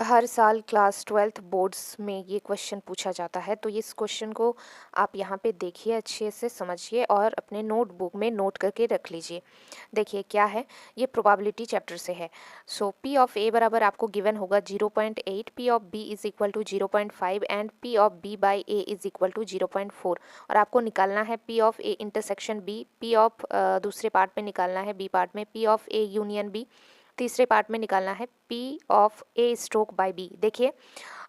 हर साल class 12th boards में ये क्वेश्चन पूछा जाता है, तो इस क्वेश्चन को आप यहाँ पे देखिए, अच्छे से समझिए और अपने नोटबुक में नोट करके रख लीजिए। देखिए क्या है, ये प्रोबेबिलिटी चैप्टर से है। सो पी ऑफ ए बराबर आपको गिवन होगा 0.8, P of B is equal to 0.5 and P of B by A is equal to 0.4। और आपको निकालना है P of A intersection B, P of दूसरे पार्ट में निकालना है बी पार्ट में, P of A union B तीसरे पार्ट में निकालना है P of A stroke by B. देखिए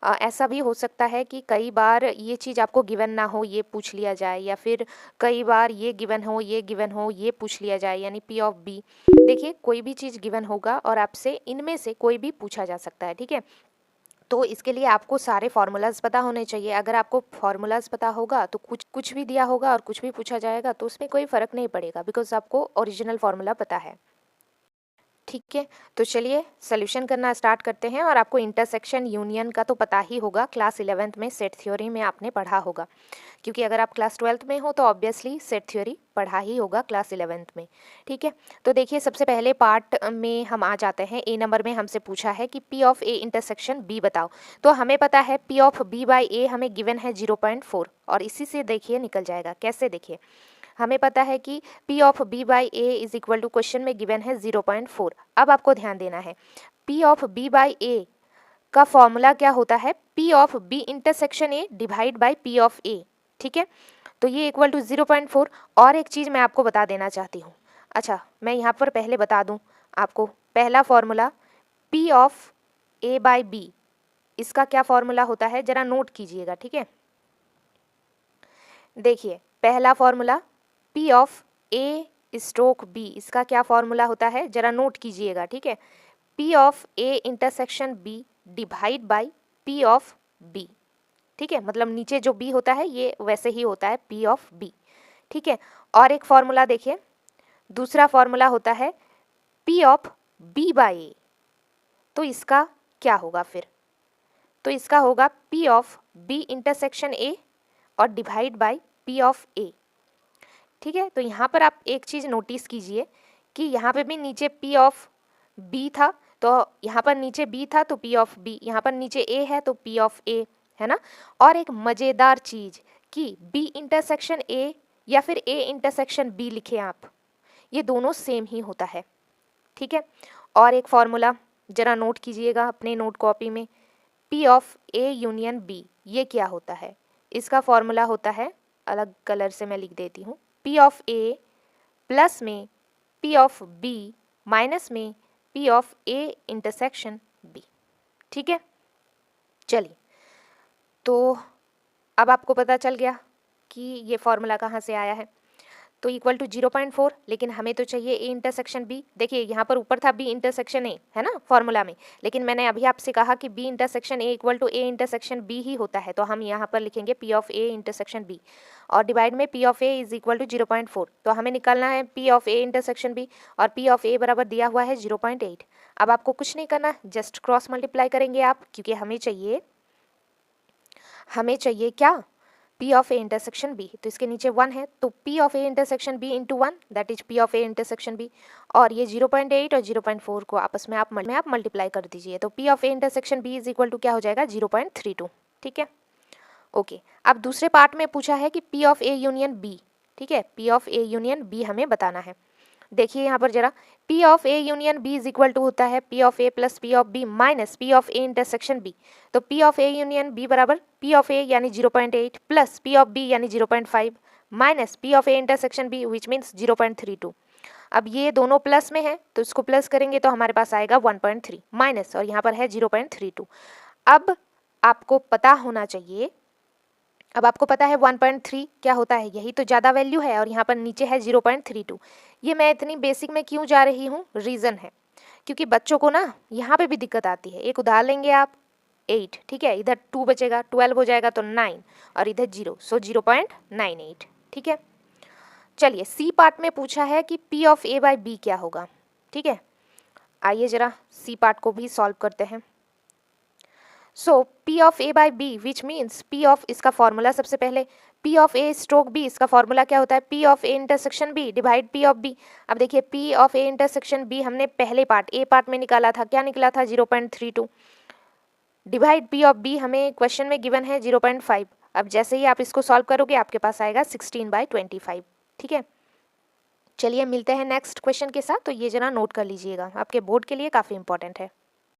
ऐसा भी हो सकता है कि कई बार ये चीज़ आपको गिवन ना हो, ये पूछ लिया जाए, या फिर कई बार ये गिवन हो, ये पूछ लिया जाए, यानी पी ऑफ बी। देखिए कोई भी चीज़ गिवन होगा और आपसे इनमें से कोई भी पूछा जा सकता है, ठीक है। तो इसके लिए आपको सारे फार्मूलाज पता होने चाहिए। अगर आपको फार्मूलाज पता होगा तो कुछ कुछ भी दिया होगा और कुछ भी पूछा जाएगा तो उसमें कोई फ़र्क नहीं पड़ेगा, बिकॉज आपको ओरिजिनल फार्मूला पता है। ठीक है, तो चलिए सॉल्यूशन करना स्टार्ट करते हैं। और आपको इंटरसेक्शन यूनियन का तो पता ही होगा, क्लास 11th में सेट थ्योरी में आपने पढ़ा होगा, क्योंकि अगर आप क्लास 12th में हो तो ऑब्वियसली सेट थ्योरी पढ़ा ही होगा क्लास 11th में। ठीक है, तो देखिए सबसे पहले पार्ट में हम आ जाते हैं। ए नंबर में हमसे पूछा है कि P of A intersection B बताओ। तो हमें पता है P of B by A हमें गिवन है 0.4, और इसी से देखिए निकल जाएगा। कैसे, देखिए हमें पता है कि P of B by A is equal to question में गिवन है 0.4। अब आपको ध्यान देना है, P of B by A का फॉर्मूला क्या होता है, P of B intersection A divide by P of A. ठीक है, तो ये इक्वल टू 0.4। और एक चीज़ मैं आपको बता देना चाहती हूँ। अच्छा, मैं यहाँ पर पहले बता दूँ आपको, पहला formula P of A by B, इसका क्या फॉर्मूला होता है ज़रा नोट कीजिएगा। ठीक है, देखिए पहला formula P of A stroke B, इसका क्या फॉर्मूला होता है जरा नोट कीजिएगा। ठीक है, P of A intersection B divide by P of B। ठीक है, मतलब नीचे जो B होता है ये वैसे ही होता है P ऑफ B। ठीक है, और एक फॉर्मूला देखिए, दूसरा फॉर्मूला होता है P of B by A। तो इसका क्या होगा फिर, तो इसका होगा P of B intersection A और divide by P of A। ठीक है, तो यहाँ पर आप एक चीज़ नोटिस कीजिए कि यहाँ पे भी नीचे P ऑफ B था, तो यहाँ पर नीचे B था तो P ऑफ B, यहाँ पर नीचे A है तो P ऑफ A, है ना। और एक मज़ेदार चीज़ कि B इंटरसेक्शन A या फिर A इंटरसेक्शन B लिखें आप, ये दोनों सेम ही होता है। ठीक है, और एक फॉर्मूला ज़रा नोट कीजिएगा अपने नोट कॉपी में, P of A union B, ये क्या होता है, इसका फॉर्मूला होता है, अलग कलर से मैं लिख देती हूँ, P ऑफ A प्लस में P ऑफ B माइनस में P of A intersection B। ठीक है, चलिए तो अब आपको पता चल गया कि ये फॉर्मूला कहाँ से आया है। तो इक्वल टू 0.4, लेकिन हमें तो चाहिए ए इंटरसेक्शन बी। देखिए यहाँ पर ऊपर था बी इंटरसेक्शन ए, है ना फॉर्मूला में, लेकिन मैंने अभी आपसे कहा कि B intersection A equal to A intersection B ही होता है, तो हम यहाँ पर लिखेंगे P of A intersection B और डिवाइड में P of A is equal to 0.4। तो हमें निकालना है P of A intersection B, और पी ऑफ ए बराबर दिया हुआ है 0.8। अब आपको कुछ नहीं करना, जस्ट क्रॉस मल्टीप्लाई करेंगे आप, क्योंकि हमें चाहिए क्या, P of A intersection B। तो इसके नीचे 1 है, तो P of A intersection B into 1 that is P of A intersection B। और ये 0.8 और 0.4 को आपस में आप मल्टीप्लाई कर दीजिए, तो P of A intersection B is equal to क्या हो जाएगा, 0.32। ठीक है, ओके। अब दूसरे पार्ट में पूछा है कि P of A union B। ठीक है, P of A union B हमें बताना है। देखिए यहाँ पर जरा, P of A union B is equal to होता है P of A plus P of B minus P of A intersection B। तो P of A union B बराबर P ऑफ ए यानी 0.8 प्लस P ऑफ B यानी 0.5 minus P of A intersection B which means 0.32। अब ये दोनों plus में है तो इसको प्लस करेंगे तो हमारे पास आएगा 1.3 माइनस, और यहाँ पर है 0.32। अब आपको पता होना चाहिए, अब आपको पता है 1.3 क्या होता है, यही तो ज़्यादा वैल्यू है, और यहाँ पर नीचे है 0.32। ये मैं इतनी बेसिक में क्यों जा रही हूँ, रीज़न है क्योंकि बच्चों को ना यहाँ पे भी दिक्कत आती है। एक उदाहरण लेंगे आप 8, ठीक है, इधर 2 बचेगा, 12 हो जाएगा तो 9, और इधर 0, सो 0.98। ठीक है, चलिए सी पार्ट में पूछा है कि P of A by B क्या होगा। ठीक है, आइए ज़रा सी पार्ट को भी सॉल्व करते हैं। सो P of A by B which means P of, इसका फॉर्मूला सबसे पहले P of A stroke B, इसका फॉर्मूला क्या होता है, P of A intersection B divide P of B। अब देखिए P of A intersection B हमने पहले पार्ट A पार्ट में निकाला था, क्या निकला था, 0.32। डिवाइड पी ऑफ बी हमें क्वेश्चन में गिवन है 0.5। अब जैसे ही आप इसको सॉल्व करोगे आपके पास आएगा 16/25। ठीक है, चलिए मिलते हैं नेक्स्ट क्वेश्चन के साथ। तो ये जरा नोट कर लीजिएगा, आपके बोर्ड के लिए काफ़ी इंपॉर्टेंट है।